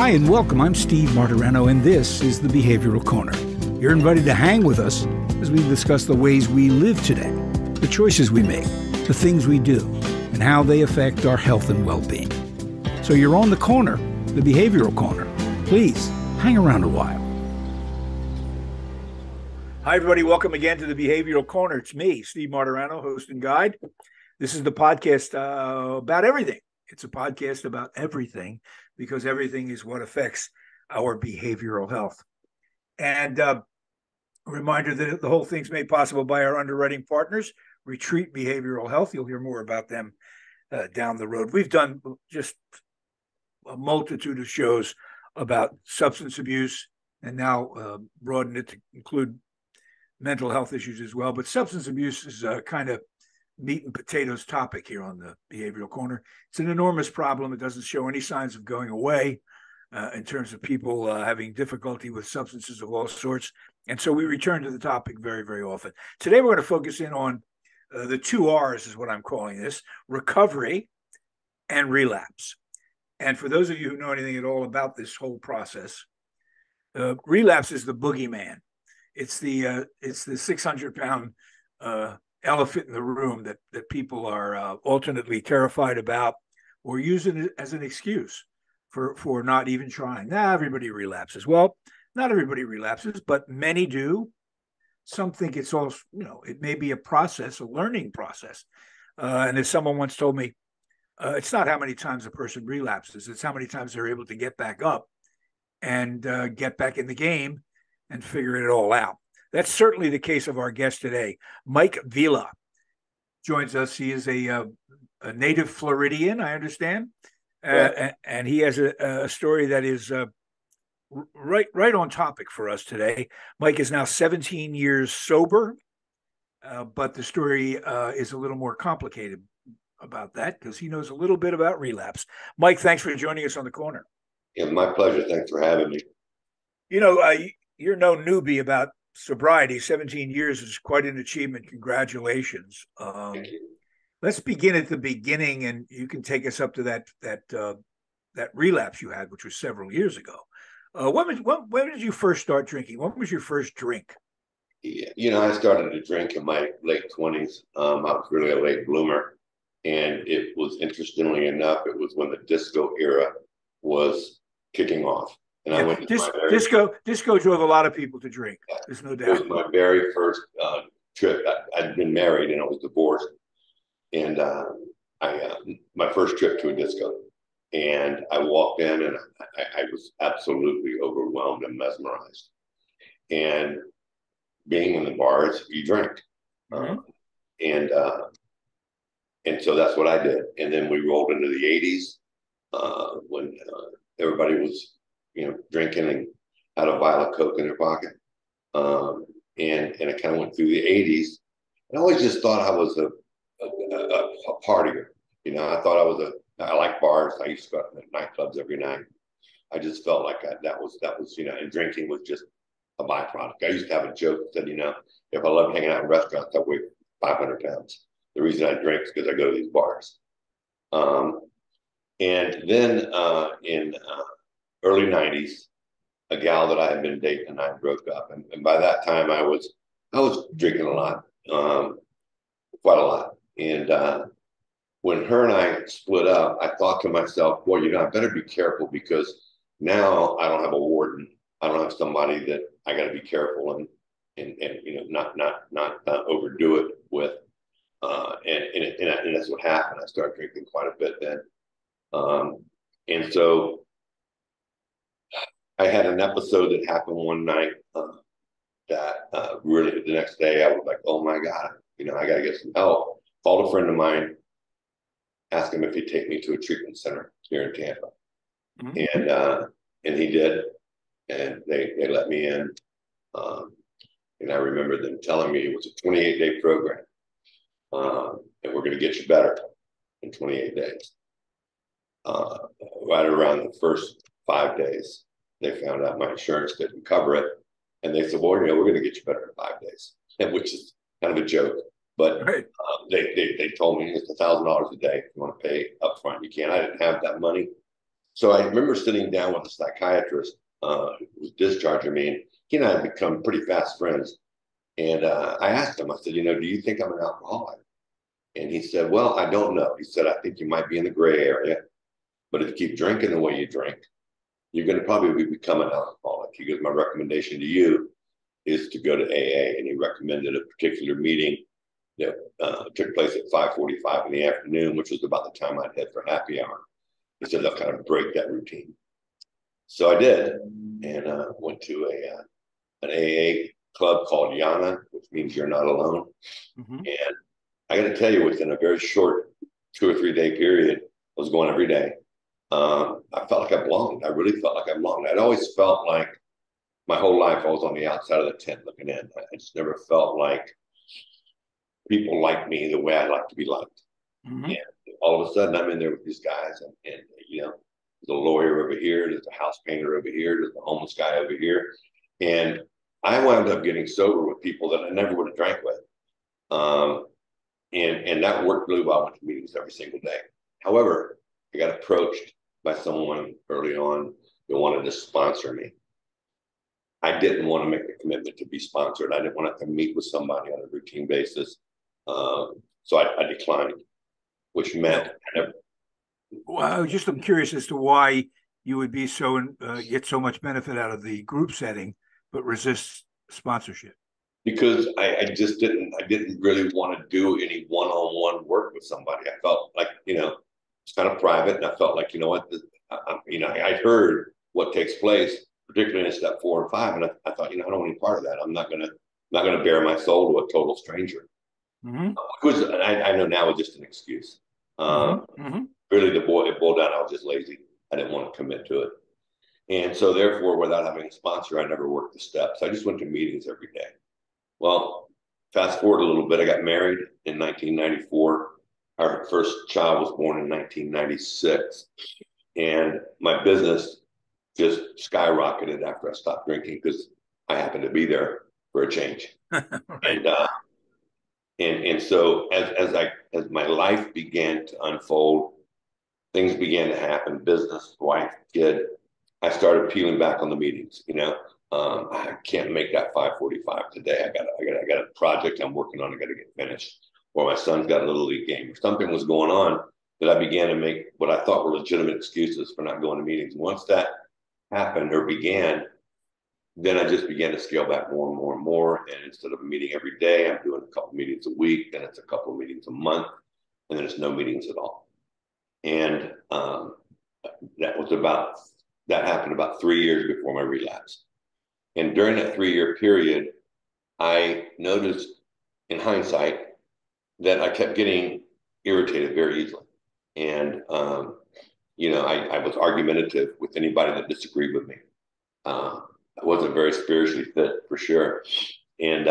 Hi and welcome. I'm Steve Martorano and this is the Behavioral Corner. You're invited to hang with us as we discuss the ways we live today, the choices we make, the things we do, and how they affect our health and well-being. So you're on the corner, the Behavioral Corner. Please hang around a while. Hi everybody, welcome again to the Behavioral Corner. It's me, Steve Martorano, host and guide. This is the podcast about everything. It's a podcast about everything because everything is what affects our behavioral health. And a reminder that the whole thing's made possible by our underwriting partners, Retreat Behavioral Health. You'll hear more about them down the road. We've done just a multitude of shows about substance abuse and now broadened it to include mental health issues as well. But substance abuse is a kind of meat and potatoes topic here on the Behavioral Corner. It's an enormous problem. It doesn't show any signs of going away in terms of people having difficulty with substances of all sorts. And so we return to the topic very, very often. Today, we're going to focus in on the 2 R's is what I'm calling this: recovery and relapse. And for those of you who know anything at all about this whole process, relapse is the boogeyman. It's the 600-pound elephant in the room that people are alternately terrified about or using it as an excuse for not even trying. Everybody relapses. Well, not everybody relapses, but many do. Some think it's all, it may be a process, a learning process. And as someone once told me, it's not how many times a person relapses, it's how many times they're able to get back up and get back in the game and figure it all out. That's certainly the case of our guest today. Mike Vila joins us. He is a native Floridian, I understand, and he has a story that is right on topic for us today. Mike is now 17 years sober, but the story is a little more complicated about that because he knows a little bit about relapse. Mike, thanks for joining us on the corner. Yeah, my pleasure. Thanks for having me. You're no newbie about sobriety. 17 years is quite an achievement. Congratulations. Thank you. Let's begin at the beginning, and you can take us up to that relapse you had, which was several years ago. When did you first start drinking? When was your first drink? Yeah, I started to drink in my late 20s. I was really a late bloomer. And it was, interestingly enough, it was when the disco era was kicking off. And I went to disco drove a lot of people to drink. There's no doubt. It was my very first trip. I'd been married and I was divorced. And my first trip to a disco. And I walked in and I was absolutely overwhelmed and mesmerized. And being in the bars, you drink. Mm-hmm. And so that's what I did. And then we rolled into the 80s when everybody was, drinking and had a vial of Coke in their pocket. And I kind of went through the 80s. And I always just thought I was a partier. I thought I like bars. I used to go out to nightclubs every night. I just felt like that was, and drinking was just a byproduct. I used to have a joke that said, if I love hanging out in restaurants, I weigh 500 pounds. The reason I drink is because I go to these bars. And then in early 90s, a gal that I had been dating and I broke up. And by that time, I was drinking a lot, quite a lot. And when her and I split up, I thought to myself, boy, I better be careful because now I don't have a warden. I don't have somebody that I got to be careful and not overdo it with. And that's what happened. I started drinking quite a bit then. And so I had an episode that happened one night that really the next day I was like, oh my God, I got to get some help. Called a friend of mine, asked him if he'd take me to a treatment center here in Tampa. Mm-hmm. And he did. And they let me in. And I remember them telling me it was a 28-day program. And we're going to get you better in 28 days. Right around the first 5 days, they found out my insurance didn't cover it. And they said, well, we're going to get you better in 5 days, which is kind of a joke. But right. They told me it's $1,000 a day. If you want to pay up front, you can. I didn't have that money. So I remember sitting down with a psychiatrist who was discharging me, and he and I had become pretty fast friends. And I asked him, I said, do you think I'm an alcoholic? And he said, well, I don't know. He said, I think you might be in the gray area, but if you keep drinking the way you drink, you're going to probably become an alcoholic. He goes, my recommendation to you is to go to AA. And he recommended a particular meeting that took place at 5:45 in the afternoon, which was about the time I'd head for happy hour. He said, they'll kind of break that routine. So I did, and went to an AA club called Yana, which means you're not alone. Mm-hmm. And I got to tell you, within a very short 2 or 3 day period, I was going every day. I felt like I belonged. I really felt like I belonged. I'd always felt like my whole life I was on the outside of the tent looking in. I just never felt like people liked me the way I like to be liked. Mm-hmm. And all of a sudden, I'm in there with these guys, and there's a lawyer over here, there's a house painter over here, there's a homeless guy over here, and I wound up getting sober with people that I never would have drank with. And that worked really well. I went to meetings every single day. However, I got approached by someone early on that wanted to sponsor me. I didn't want to make the commitment to be sponsored. I didn't want to have to meet with somebody on a routine basis. So I declined, which meant. Well, I'm curious as to why you would be get so much benefit out of the group setting, but resist sponsorship. Because I didn't really want to do any one-on-one work with somebody. I felt like, it's kind of private, and I felt like, I heard what takes place, particularly in step 4 and 5, and I thought, I don't want any part of that. I'm not gonna bare my soul to a total stranger. Mm-hmm. Which I know now is just an excuse. Mm-hmm. Really, it boiled down. I was just lazy. I didn't want to commit to it, and so therefore, without having a sponsor, I never worked the steps. I just went to meetings every day. Well, fast forward a little bit. I got married in 1994. Our first child was born in 1996, and my business just skyrocketed after I stopped drinking because I happened to be there for a change. Right. And so as my life began to unfold, things began to happen, business, wife, kid, I started peeling back on the meetings. I can't make that 5:45 today. I got a project I'm working on. I got to get finished. Or my son's got a little league game. Or something was going on that I began to make what I thought were legitimate excuses for not going to meetings. Once that happened or began, then I just began to scale back more and more and more. And instead of a meeting every day, I'm doing a couple meetings a week. Then it's a couple of meetings a month, and then it's no meetings at all. And that happened about 3 years before my relapse. And during that 3-year period, I noticed in hindsight that I kept getting irritated very easily. And, I was argumentative with anybody that disagreed with me. I wasn't very spiritually fit, for sure. And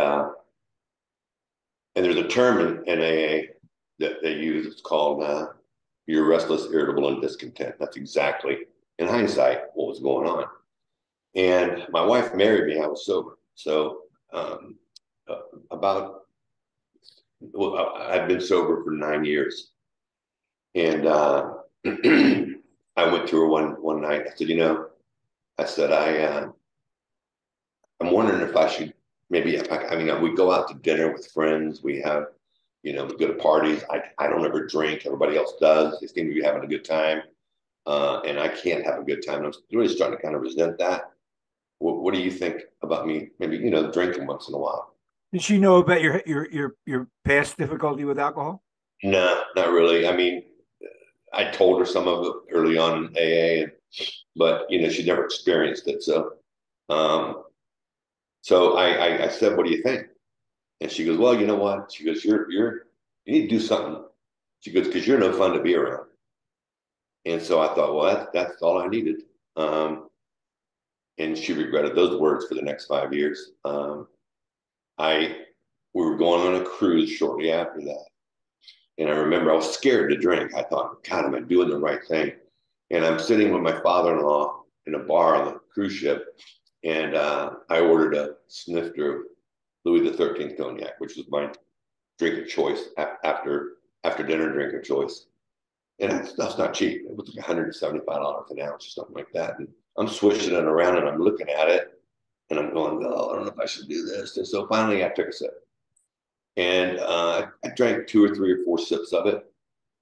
there's a term in AA that they use. It's called you're restless, irritable, and discontent. That's exactly, in hindsight, what was going on. And my wife married me. I was sober. So I'd been sober for 9 years. And I went to her one night. I said, I'm wondering if I should maybe, we go out to dinner with friends. We have, we go to parties. I don't ever drink. Everybody else does. They seem to be having a good time. And I can't have a good time. I'm really starting to kind of resent that. What do you think about me? Maybe, drinking once in a while. Did she know about your past difficulty with alcohol? No, not really. I told her some of it early on in AA, but she never experienced it. So, I said, "What do you think?" And she goes, "Well, you know what?" She goes, "You need to do something." She goes, "Because you're no fun to be around." And so I thought, well, that's all I needed. And she regretted those words for the next 5 years. We were going on a cruise shortly after that. And I remember I was scared to drink. I thought, God, am I doing the right thing? And I'm sitting with my father-in-law in a bar on the cruise ship. And I ordered a snifter of Louis XIII cognac, which was my drink of choice after dinner drink of choice. And that stuff's not cheap. It was like $175 an ounce or something like that. And I'm swishing it around and I'm looking at it and I'm going, oh, I don't know if I should do this. And so finally I took a sip. And I drank 2 or 3 or 4 sips of it.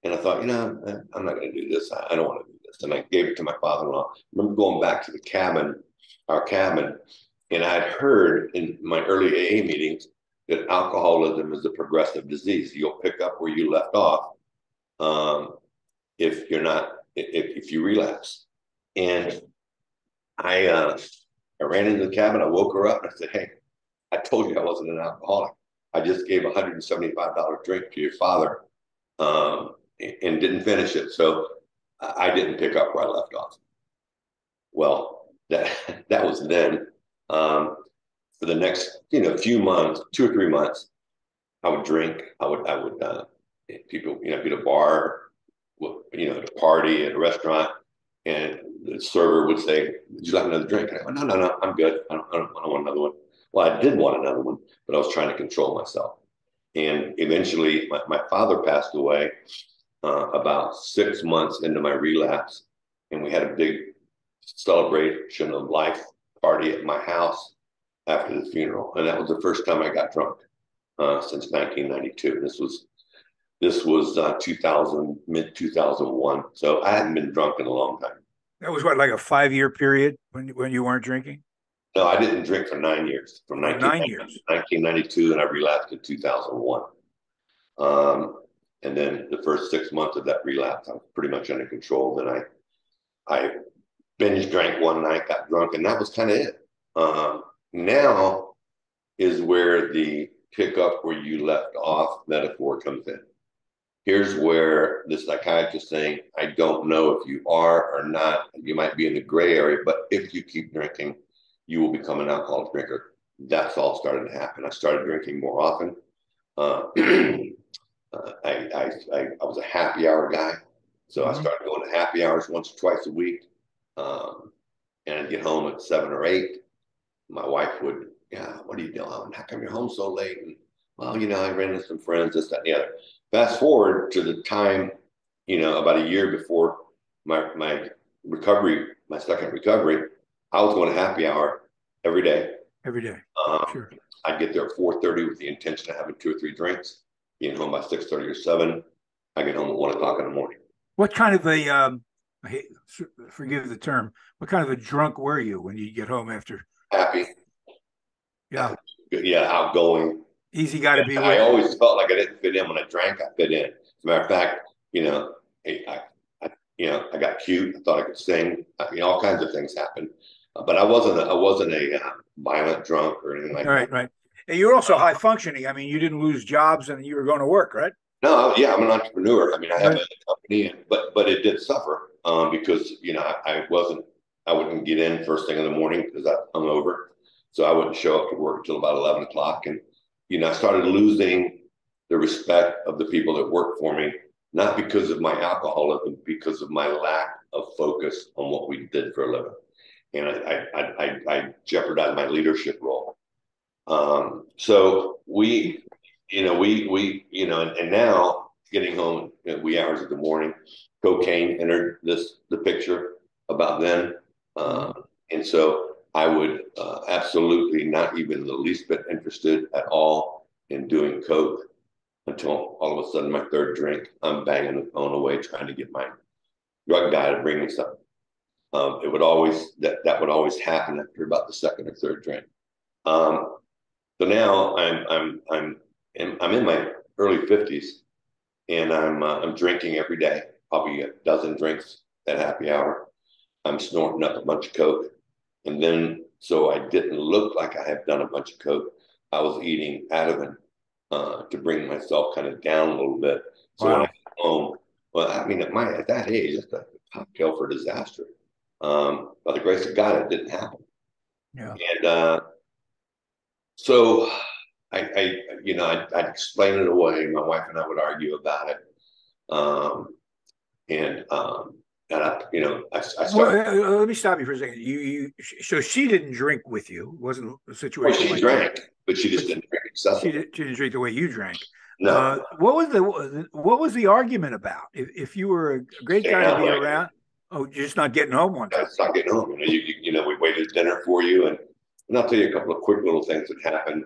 And I thought, I'm not going to do this. I don't want to do this. And I gave it to my father-in-law. I remember going back to the cabin, our cabin, and I'd heard in my early AA meetings that alcoholism is a progressive disease. You'll pick up where you left off if you're not, if you relapse. And I ran into the cabin. I woke her up and I said, hey, I told you I wasn't an alcoholic. I just gave a $175 drink to your father and didn't finish it. So I didn't pick up where I left off. Well, that was then. For the next, few months, 2 or 3 months, I would drink. I would people, be at a bar, at a party, at a restaurant, and the server would say, "Would you like another drink?" And I went, "No, I'm good. I don't want another one." Well, I did want another one, but I was trying to control myself. And eventually, my father passed away about 6 months into my relapse, and we had a big celebration of life party at my house after the funeral, and that was the first time I got drunk since 1992. This was 2000, mid 2001. So I hadn't been drunk in a long time. That was what, like a 5 year period when you weren't drinking? No, I didn't drink for 9 years, from Oh, 9 years. 1992, and I relapsed in 2001. And then the first 6 months of that relapse, I was pretty much under control. Then I binge drank one night, got drunk, and that was kind of it. Now is where the pick up where you left off metaphor comes in. Here's where the psychiatrist is saying, I don't know if you are or not. You might be in the gray area, but if you keep drinking, you will become an alcoholic drinker. That's all started to happen. I started drinking more often. I was a happy hour guy. So I started going to happy hours once or twice a week. And I'd get home at 7 or 8. My wife would, what are you doing? How come you're home so late? And, well, I ran into some friends, this, that, and the other. Fast forward to the time, about a year before my recovery, my second recovery, I was going to happy hour every day. Every day. Sure. I'd get there at 4:30 with the intention of having 2 or 3 drinks, getting home by 6:30 or 7. I get home at 1 o'clock in the morning. What kind of a, forgive the term, what kind of a drunk were you when you get home after? Happy. Yeah. Yeah, outgoing. Easy guy to be with. I always felt like I didn't fit in. When I drank, I fit in. As a matter of fact, I got cute. I thought I could sing. All kinds of things happened. But I wasn't a violent drunk or anything like that. Right. And you were also high functioning. I mean, you didn't lose jobs and you were going to work, right? No, yeah, I'm an entrepreneur. I mean, I have a company, but it did suffer because I wouldn't get in first thing in the morning because I hung over, so I wouldn't show up to work until about 11 o'clock, and I started losing the respect of the people that worked for me, not because of my alcoholism, because of my lack of focus on what we did for a living, and I jeopardized my leadership role. So and now getting home at wee hours of the morning, cocaine entered the picture about then. And so I would absolutely not even the least bit interested at all in doing coke until all of a sudden my third drink, I'm banging the phone away trying to get my drug guy to bring me something. It would always that would always happen after about the second or third drink. So now I'm in my early 50s, and I'm drinking every day, probably a dozen drinks at happy hour. I'm snorting up a bunch of coke, and then so I didn't look like I had done a bunch of coke. I was eating Ativan to bring myself kind of down a little bit. So when I get home, well, I mean, at that age, it's a cocktail for disaster. By the grace of God, it didn't happen. Yeah. And so I'd explain it away. My wife and I would argue about it. I started. Well, let me stop you for a second. So she didn't drink with you. It wasn't a situation. Well, she drank, but she just didn't drink excessively. She didn't drink the way you drank. No, What was the argument about? If you were a great staying guy to out be late. around, oh, you're just not getting home one time. It's not getting home. We waited dinner for you, and I'll tell you a couple of quick little things that happened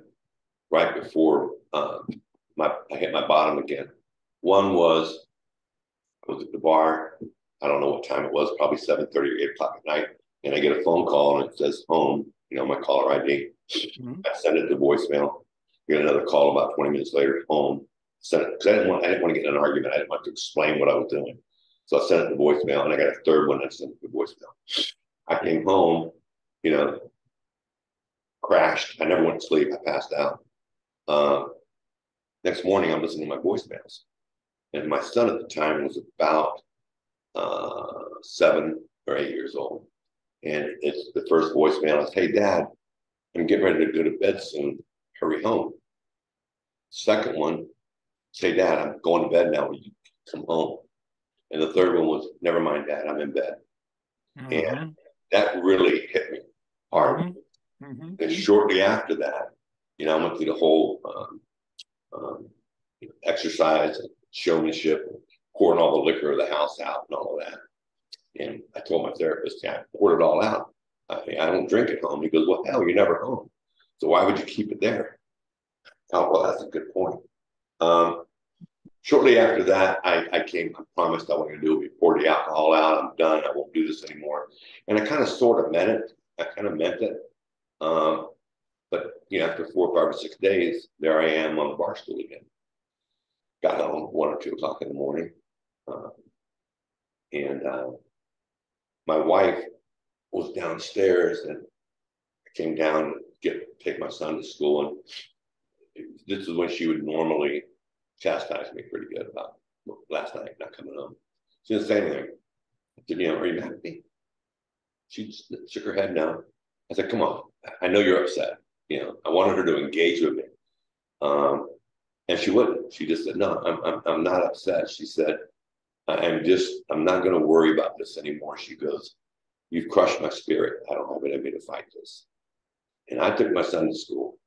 right before I hit my bottom again. One was I was at the bar. I don't know what time it was, probably 7:30 or 8 o'clock at night, and I get a phone call and it says home. My caller ID. Mm-hmm. I send it to voicemail. Get another call about 20 minutes later. Home. Send it because I didn't want to get in an argument. I didn't want to explain what I was doing. So I sent it to voicemail, and I got a third one that sent it to voicemail. I came home, you know, crashed. I never went to sleep. I passed out. Next morning, I'm listening to my voicemails, and my son at the time was about 7 or 8 years old, and it's the first voicemail is, "Hey, Dad, I'm getting ready to go to bed soon. Hurry home." Second one, "Say, Dad, I'm going to bed now. Will you come home?" And the third one was, "Never mind, Dad, I'm in bed." Mm-hmm. And that really hit me hard. Mm-hmm. Mm-hmm. And shortly after that, I went through the whole um, exercise and showmanship, and pouring all the liquor of the house out and all of that. And I told my therapist, "Yeah, I poured it all out. I don't drink at home." He goes, "Well, hell, you're never home. So why would you keep it there?" Oh, well, that's a good point. Shortly after that, I promised I wasn't going to do it. We poured the alcohol out. I'm done. I won't do this anymore. And I kind of sort of meant it. I kind of meant it. But after 4 or 5 or 6 days, there I am on the bar stool again. Got home 1 or 2 o'clock in the morning, and my wife was downstairs, and I came down to take my son to school, and this is when she would normally chastise me pretty good about last night not coming home. She didn't say anything. I said, "Are you mad at me?" She just shook her head no. I said, "Come on, I know you're upset. I wanted her to engage with me." And she wouldn't. She just said, "No, I'm not upset." She said, I'm not going to worry about this anymore." She goes, "You've crushed my spirit. I don't have it in me to fight this." And I took my son to school,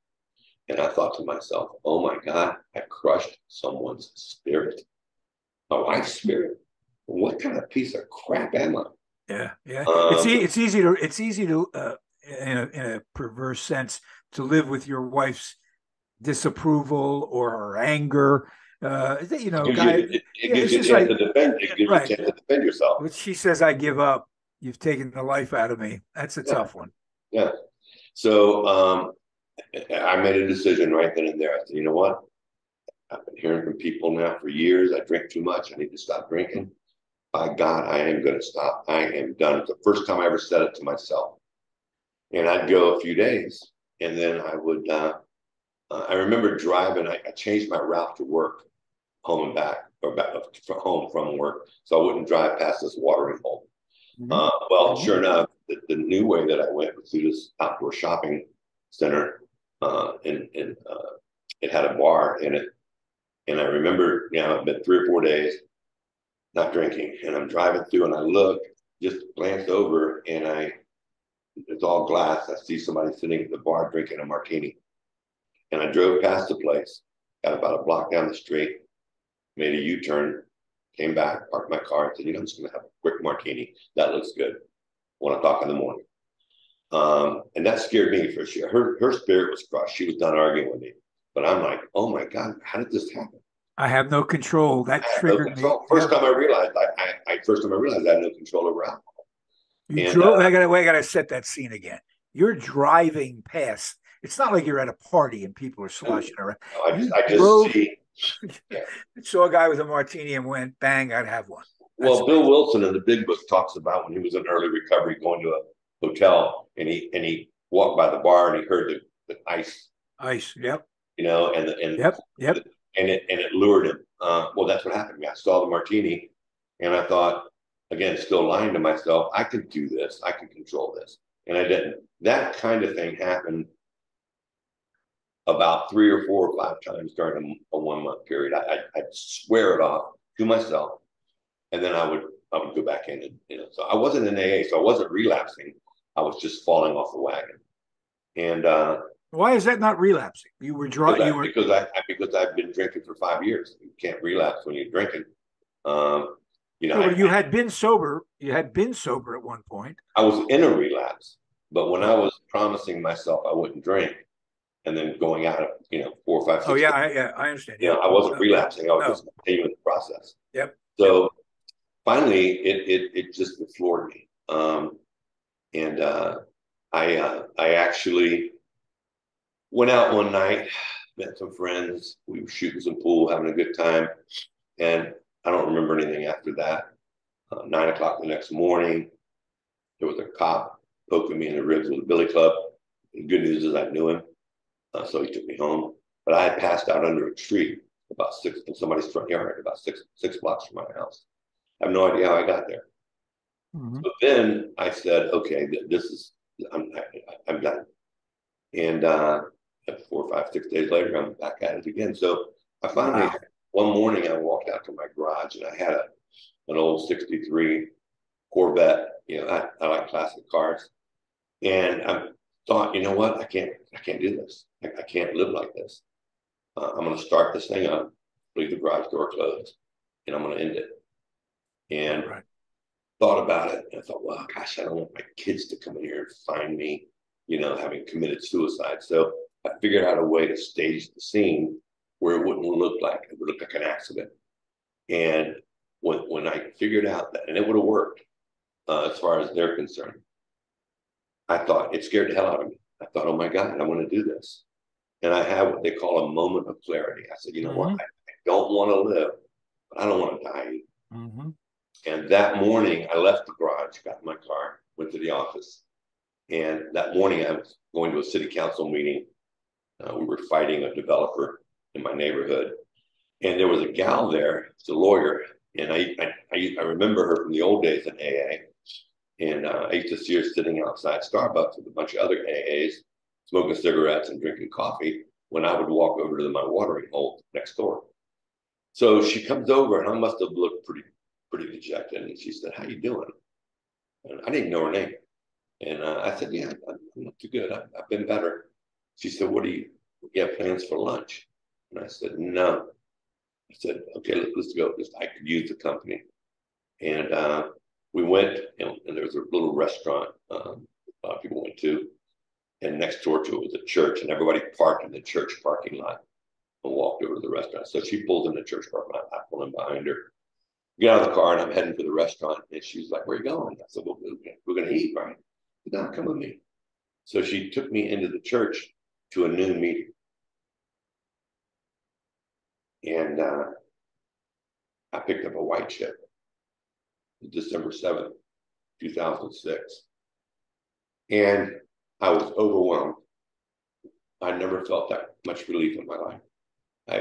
and I thought to myself, "Oh my God, I crushed someone's spirit. My wife's spirit. What kind of piece of crap am I?" Yeah, yeah. Um, It's easy to in a perverse sense to live with your wife's disapproval or her anger. Guy. it Yeah, gives it's you a just chance like to defend. It gives you a right. chance to defend yourself. When she says, "I give up," you've taken the life out of me. That's a Yeah, tough one. yeah. So I made a decision right then and there. I said, "You know what? I've been hearing from people now for years. I drink too much. I need to stop drinking. By God, I am going to stop. I am done." It's the first time I ever said it to myself. And I'd go a few days, and then I would. I remember driving. I changed my route to work, home and back, or back from home from work, so I wouldn't drive past this watering hole. Mm-hmm. Well, Mm-hmm. sure enough, the new way that I went was through this outdoor shopping center, and it had a bar in it. And I remember, it's been 3 or 4 days not drinking, and I'm driving through, and I look, just glanced over, and it's all glass. I see somebody sitting at the bar drinking a martini, and I drove past the place, got about a block down the street, made a U-turn, came back, parked my car, and said, "I'm just going to have a quick martini. That looks good. 1 o'clock in the morning." And that scared me for sure. Her spirit was crushed. She was done arguing with me, but I'm like, "Oh my God, how did this happen?" I have no control. That I had no triggered me. control. First Yeah. time I realized, first time I realized I had no control over alcohol. You And drove. I gotta set that scene again. You're driving past. It's not like you're at a party and people are sloshing around. You I just drove, see. Yeah. saw a guy with a martini and went, "Bang! I'd have one." That's Well, Bill Wilson in the Big Book talks about when he was in early recovery, going to a hotel, and he walked by the bar and he heard the ice, ice. Yep. and Yep. Yep. it lured him. Well, that's what happened. I saw the martini, and I thought, again, still lying to myself, I can do this. I can control this, and I didn't. That kind of thing happened about 3 or 4 or 5 times during a 1 month period. I'd swear it off to myself, and then I would go back in, and so I wasn't in AA, so I wasn't relapsing. I was just falling off the wagon. And Why is that not relapsing? You were because dry. You were because I've been drinking for 5 years. You can't relapse when you're drinking. Um, no, but you had been sober. You had been sober at one point. I was in a relapse, but when I Oh, was promising myself I wouldn't drink, and then going out, 4, 5, oh 6 yeah, days, I understand. Yep. I wasn't No, relapsing. I was no. just continuing the process. Yep. Yep. So finally, it just floored me. And I actually went out one night, met some friends. We were shooting some pool, having a good time, and I don't remember anything after that. 9 o'clock the next morning, there was a cop poking me in the ribs with a billy club. The good news is I knew him, so he took me home. But I had passed out under a tree about six in somebody's front yard, about six blocks from my house. I have no idea how I got there. Mm-hmm. So then I said, okay, this is I'm done. And 4, 5, 6 days later, I'm back at it again. So I finally, Wow. one morning, I walked out to my garage and I had an old '63 Corvette. I like classic cars, and I thought, you know what, I can't do this. I can't live like this. I'm going to start this thing up, leave the garage door closed, and I'm going to end it. And Right. thought about it, and I thought, well, gosh, I don't want my kids to come in here and find me, having committed suicide. So I figured out a way to stage the scene where it wouldn't look like it would look like an accident. And when I figured out that, and it would have worked as far as they're concerned, I thought it scared the hell out of me. I thought, oh my God, I want to do this. And I had what they call a moment of clarity. I said, you know what? Mm-hmm. I don't want to live, but I don't want to die. Mm-hmm. And that morning, I left the garage, got in my car, went to the office. And that morning, I was going to a city council meeting. We were fighting a developer in my neighborhood. And there was a gal there, it's a lawyer. And I remember her from the old days in AA. And I used to see her sitting outside Starbucks with a bunch of other AAs, smoking cigarettes and drinking coffee when I would walk over to my watering hole next door. So she comes over, and I must have looked pretty dejected. And she said, "How you doing?" And I didn't know her name. And I said, "Yeah, I'm not too good. I've been better." She said, "What do you have plans for lunch?" And I said, "No." I said, "Okay, let's go. I could use the company." And we went, and there was a little restaurant a lot of people went to. And next door to it was a church, and everybody parked in the church parking lot and walked over to the restaurant. So she pulled in the church parking lot. I pulled in behind her, get out of the car, and I'm heading for the restaurant. And she's like, "Where are you going?" I said, "Well, we're going to eat, right?" She said, "No, come with me." So she took me into the church to a noon meeting. And I picked up a white chip, December 7th, 2006. And I was overwhelmed. I never felt that much relief in my life.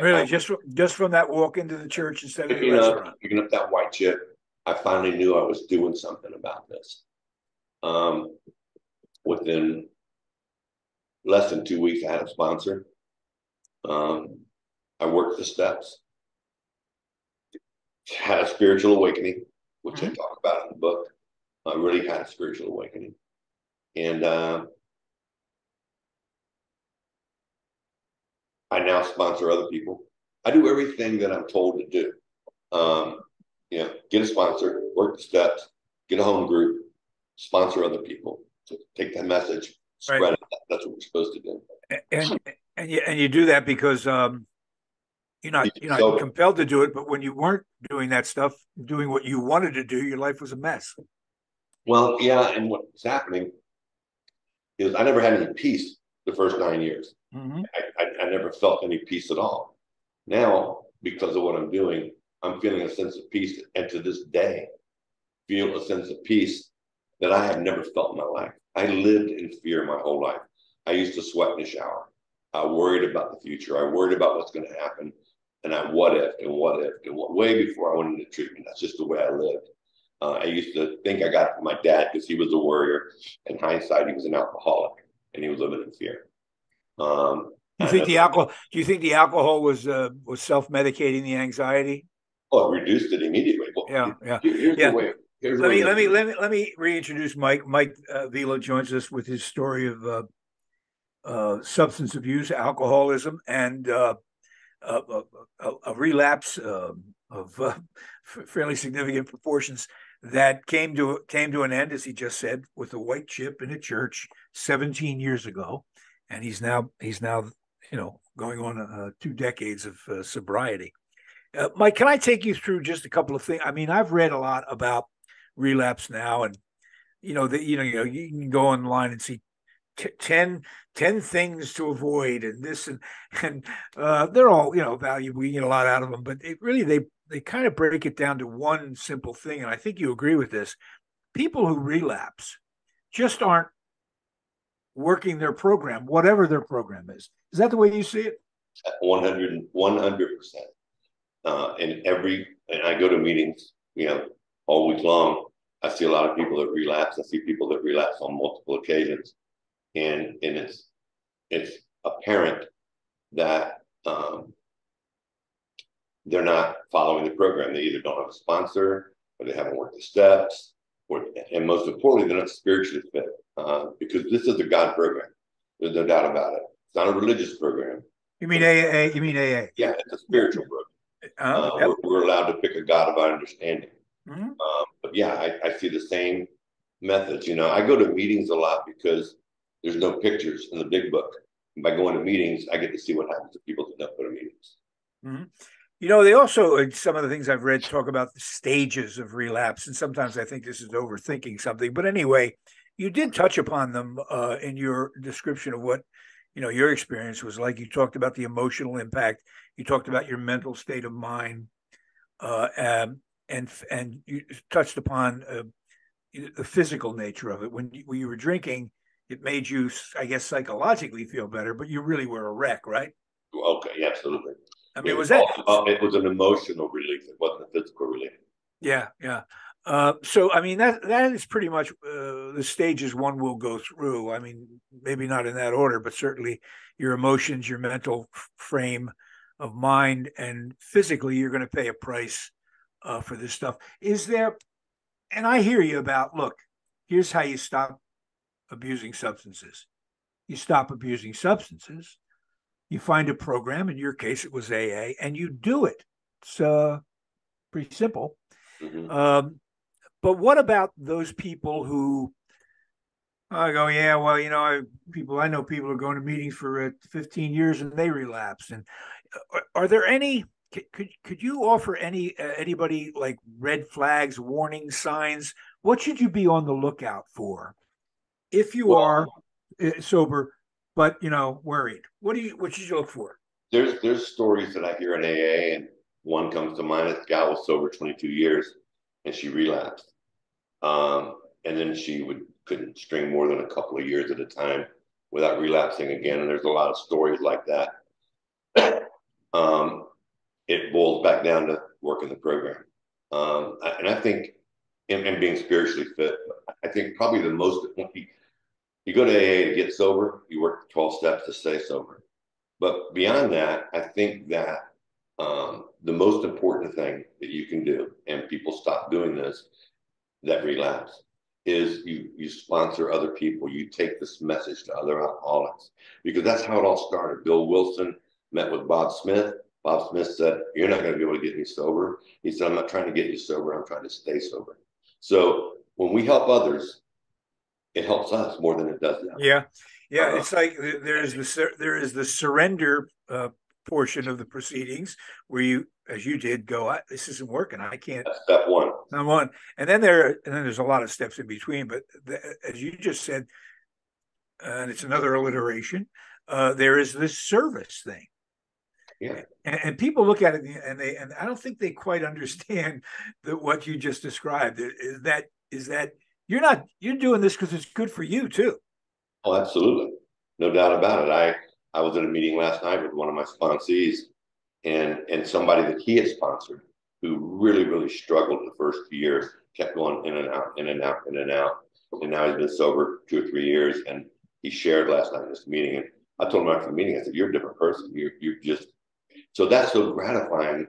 Really, just from that walk into the church instead of the restaurant. Picking up that white chip, I finally knew I was doing something about this. Within less than 2 weeks, I had a sponsor. I worked the steps, had a spiritual awakening, which I talk about in the book. I really had a spiritual awakening. And I now sponsor other people. I do everything that I'm told to do. Get a sponsor, work the steps, get a home group, sponsor other people, to take that message, Right. spread it. That's what we're supposed to do. And you do that because you're not compelled to do it, but when you weren't doing that stuff, doing what you wanted to do, your life was a mess. Well, yeah, and what's happening is I never had any peace the first 9 years. Mm-hmm. I never felt any peace at all. Now, because of what I'm doing, I'm feeling a sense of peace, and to this day, feel a sense of peace that I have never felt in my life. I lived in fear my whole life. I used to sweat in the shower. I worried about the future. I worried about what's going to happen. And I what if and what if and what, way before I went into treatment. That's just the way I lived. I used to think I got it from my dad because he was a worrier. In hindsight, he was an alcoholic and he was living in fear. Do you think the alcohol was self-medicating the anxiety? Oh, it reduced it immediately. Well, Yeah, yeah, here's yeah. the way. Here's the Let way. me let me reintroduce Mike. Mike Vila joins us with his story of substance abuse, alcoholism, and a, a relapse of fairly significant proportions that came to an end, as he just said, with a white chip in a church 17 years ago, and he's now going on 2 decades of sobriety. Mike, can I take you through just a couple of things? I mean, I've read a lot about relapse now, and you can go online and see 10 things to avoid and this and they're all valuable. We get a lot out of them, but they kind of break it down to one simple thing, and I think you agree with this. People who relapse just aren't working their program, whatever their program is. Is that the way you see it? 100%. And I go to meetings, all week long. I see a lot of people that relapse. I see people that relapse on multiple occasions, and it's apparent that they're not following the program. They either don't have a sponsor, or they haven't worked the steps, and most importantly, they're not spiritually fit, because this is a God program. There's no doubt about it. It's not a religious program. You mean AA? You mean AA? Yeah, it's a spiritual program. Yep. We're allowed to pick a God of our understanding. Mm-hmm. But yeah, I see the same methods. I go to meetings a lot because there's no pictures in the big book. And by going to meetings, I get to see what happens to people that don't go to meetings. Mm-hmm. They also, some of the things I've read talk about the stages of relapse, and sometimes I think this is overthinking something. But anyway, you did touch upon them in your description of what your experience was like. You talked about the emotional impact. You talked about your mental state of mind, and you touched upon the physical nature of it. When you were drinking, it made you, I guess, psychologically feel better, but you really were a wreck, right? Okay, yeah, absolutely. I mean, was that? It was an emotional relief. It wasn't a physical relief. Yeah, yeah. So, I mean, that is pretty much the stages one will go through. I mean, maybe not in that order, but certainly your emotions, your mental frame of mind, and physically, you're going to pay a price for this stuff. Is there? And I hear you about, look, here's how you stop abusing substances. You stop abusing substances. You find a program. In your case, it was AA, and you do it. It's pretty simple. Mm-hmm. But what about those people who go, yeah, well, I know people are going to meetings for 15 years and they relapse. And are there any? Could you offer anybody like red flags, warning signs? What should you be on the lookout for if you are sober, but worried? What should you look for? There's stories that I hear in AA, and one comes to mind. This gal was sober 22 years, and she relapsed. And then she couldn't string more than a couple of years at a time without relapsing again. And there's a lot of stories like that. It boils back down to working the program. And I think, and being spiritually fit, I think probably the most, you go to AA to get sober, you work the 12 steps to stay sober. But beyond that, I think that the most important thing that you can do, and people stop doing this, that relapse, is you sponsor other people. You take this message to other alcoholics, because that's how it all started. Bill Wilson met with Bob Smith. Bob Smith said, "You're not going to be able to get me sober." He said, "I'm not trying to get you sober. I'm trying to stay sober." So when we help others, it helps us more than it does them. Yeah. Yeah. It's like there is the surrender portion of the proceedings where you, as you did, go, this isn't working. I can't. That's step one. Number one. And then there's a lot of steps in between. But as you just said, and it's another alliteration, there is this service thing. Yeah. And people look at it and I don't think they quite understand what you just described. Is that you're doing this because it's good for you too. Oh, absolutely. No doubt about it. I was at a meeting last night with one of my sponsees, and somebody that he had sponsored who really, really struggled in the first few years, kept going in and out, in and out, in and out. And now he's been sober 2 or 3 years. And he shared last night in this meeting. And I told him after the meeting, I said, "You're a different person. You're just," so that's so gratifying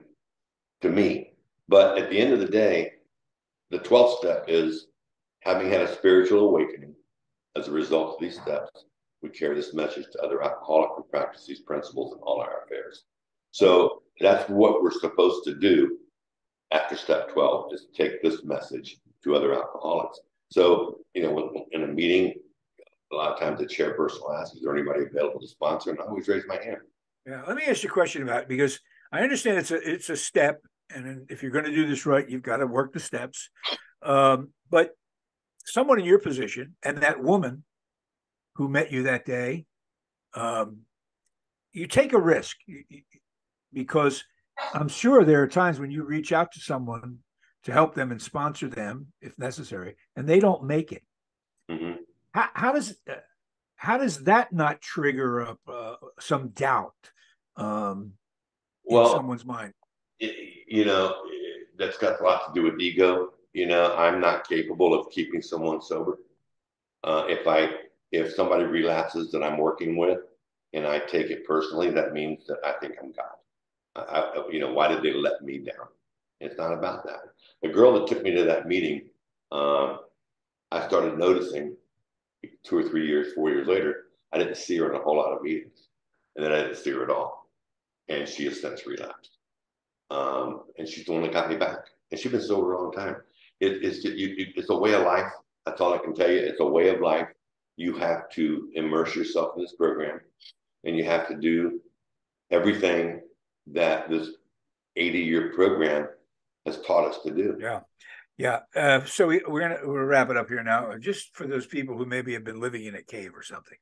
to me. But at the end of the day, the 12th step is having had a spiritual awakening as a result of these steps. we carry this message to other alcoholics and practice these principles in all our affairs. So that's what we're supposed to do after step 12, is take this message to other alcoholics. So, in a meeting, a lot of times the chairperson asks, is there anybody available to sponsor? And I always raise my hand. Yeah, let me ask you a question about it, because I understand it's a step, and if you're going to do this right, you've got to work the steps. But someone in your position, and that woman who met you that day, you take a risk, because I'm sure there are times when you reach out to someone to help them and sponsor them if necessary, and they don't make it. Mm-hmm. How does that not trigger up some doubt in someone's mind? That's got a lot to do with ego. I'm not capable of keeping someone sober. If somebody relapses that I'm working with and I take it personally, that means that I think I'm God. Why did they let me down? It's not about that. The girl that took me to that meeting, I started noticing 2 or 3 years, 4 years later, I didn't see her in a whole lot of meetings. And then I didn't see her at all. And she has since relapsed. And she's the one that got me back. And she's been sober a long time. It's a way of life. That's all I can tell you. It's a way of life. You have to immerse yourself in this program, and you have to do everything that this 80-year program has taught us to do. Yeah. So we'll wrap it up here now. Just for those people who maybe have been living in a cave or something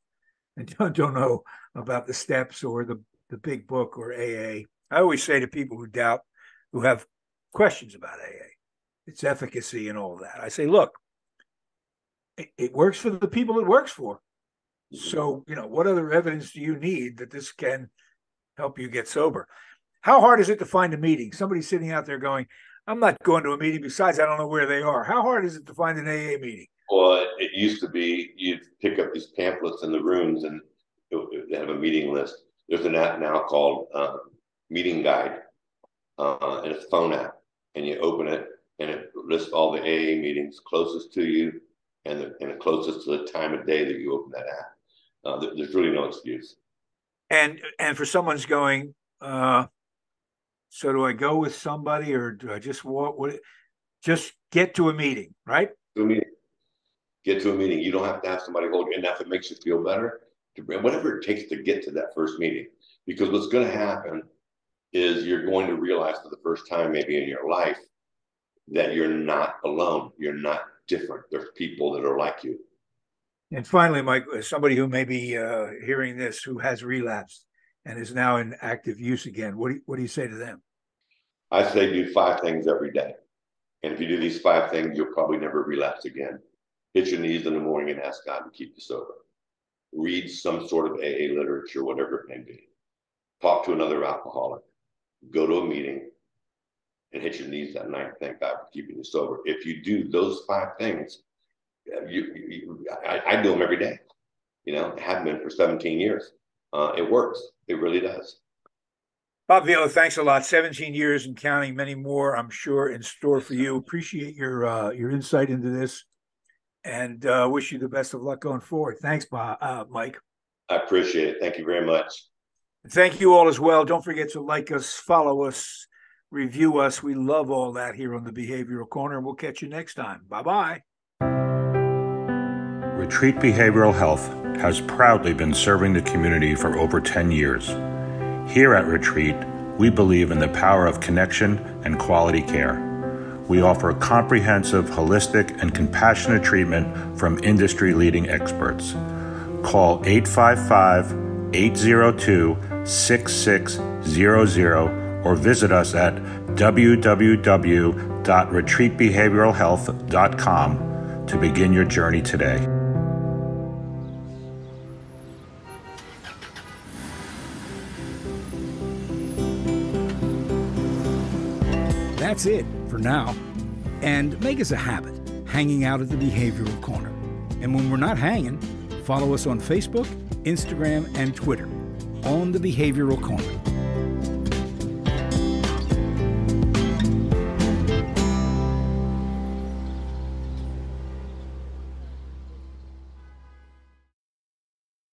and don't know about the steps or the big book or AA. I always say to people who doubt, who have questions about AA, its efficacy and all that, I say, look, it works for the people it works for. So, what other evidence do you need that this can help you get sober? How hard is it to find a meeting? Somebody's sitting out there going, I'm not going to a meeting. Besides, I don't know where they are. How hard is it to find an AA meeting? Well, it used to be you'd pick up these pamphlets in the rooms and they have a meeting list. There's an app now called Meeting Guide, and it's a phone app. And you open it, and it lists all the AA meetings closest to you and closest to the time of day that you open that app. There's really no excuse. And for someone's going, so do I go with somebody, or do I just just get to a meeting, right? Get to a meeting. You don't have to have somebody hold you, and if it makes you feel better, whatever it takes to get to that first meeting. Because what's going to happen is you're going to realize for the first time maybe in your life that you're not alone. You're not different. There's people that are like you. And finally, Mike, somebody who may be hearing this, who has relapsed and is now in active use again, what do you say to them? I say do 5 things every day. And if you do these 5 things, you'll probably never relapse again. Hit your knees in the morning and ask God to keep you sober. Read some sort of AA literature, whatever it may be. Talk to another alcoholic. Go to a meeting and hit your knees that night and thank God for keeping you sober. If you do those 5 things, I do them every day. I have been for 17 years. It works. It really does. Bob Vila, thanks a lot. 17 years and counting, many more, I'm sure, in store for you. Appreciate your insight into this, and wish you the best of luck going forward. Thanks, Mike. I appreciate it. Thank you very much. Thank you all as well. Don't forget to like us, follow us, review us. We love all that here on the Behavioral Corner. We'll catch you next time. Bye-bye. Retreat Behavioral Health has proudly been serving the community for over 10 years. Here at Retreat, we believe in the power of connection and quality care. We offer comprehensive, holistic, and compassionate treatment from industry-leading experts. Call 855-802-6600 or visit us at www.retreatbehavioralhealth.com to begin your journey today. That's it for now. And make us a habit, hanging out at the Behavioral Corner. And when we're not hanging, follow us on Facebook, Instagram, and Twitter on the Behavioral Corner.